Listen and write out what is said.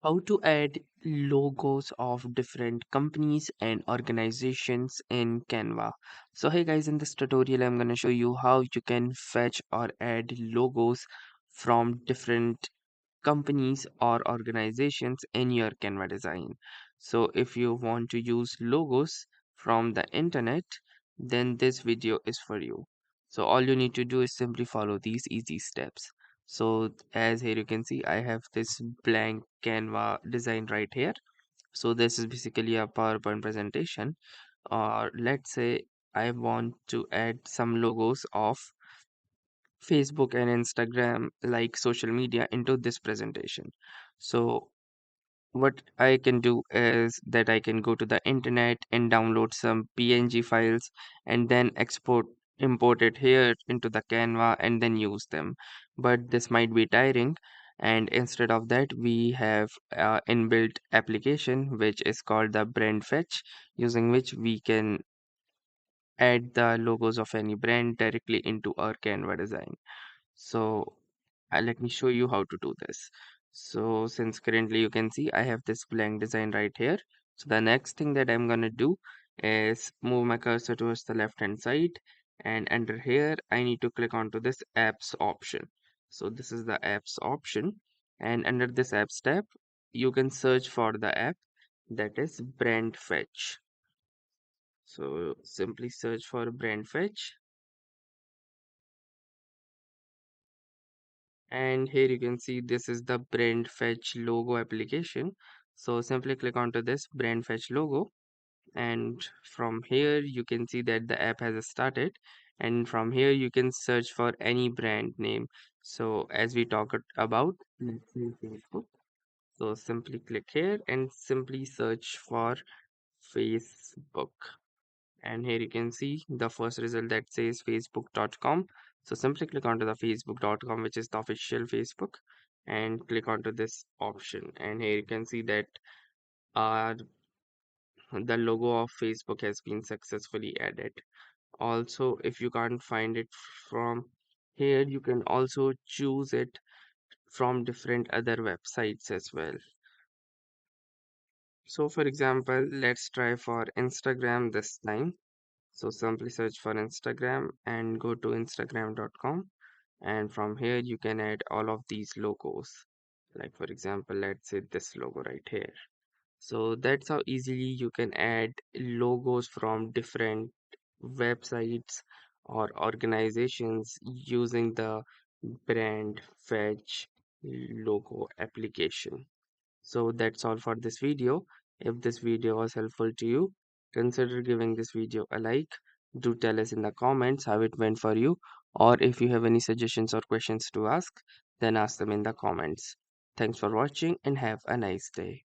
How to add logos of different companies and organizations in Canva. So hey guys, in this tutorial I'm going to show you how you can fetch or add logos from different companies or organizations in your Canva design. So if you want to use logos from the internet, then this video is for you. So all you need to do is simply follow these easy steps. So as here you can see, I have this blank Canva design right here. So this is basically a PowerPoint presentation. Or let's say I want to add some logos of Facebook and Instagram, like social media, into this presentation. So what I can do is that I can go to the internet and download some PNG files and then import it here into the Canva and then use them. But this might be tiring, and instead of that we have inbuilt application which is called the Brandfetch, using which we can add the logos of any brand directly into our Canva design. So let me show you how to do this. So since currently you can see I have this blank design right here. So the next thing that I'm gonna do is move my cursor towards the left hand side, and under here I need to click onto this apps option. So this is the apps option, and under this apps tab you can search for the app that is Brandfetch. So simply search for Brandfetch, and here you can see this is the Brandfetch logo application. So simply click onto this Brandfetch logo, and from here you can see that the app has started, and from here you can search for any brand name. So as we talked about, let's say Facebook. So simply click here and simply search for Facebook, and here you can see the first result that says facebook.com. So simply click onto the facebook.com, which is the official Facebook, and click onto this option, and here you can see that uh, the logo of Facebook has been successfully added. Also, if you can't find it from here, you can also choose it from different other websites as well. So for example, let's try for Instagram this time. So simply search for Instagram and go to instagram.com, and from here you can add all of these logos. Like for example, let's say this logo right here. So that's how easily you can add logos from different websites or organizations using the brand fetch logo application. So that's all for this video. If this video was helpful to you, consider giving this video a like. Do tell us in the comments how it went for you, or if you have any suggestions or questions to ask, then ask them in the comments. Thanks for watching and have a nice day.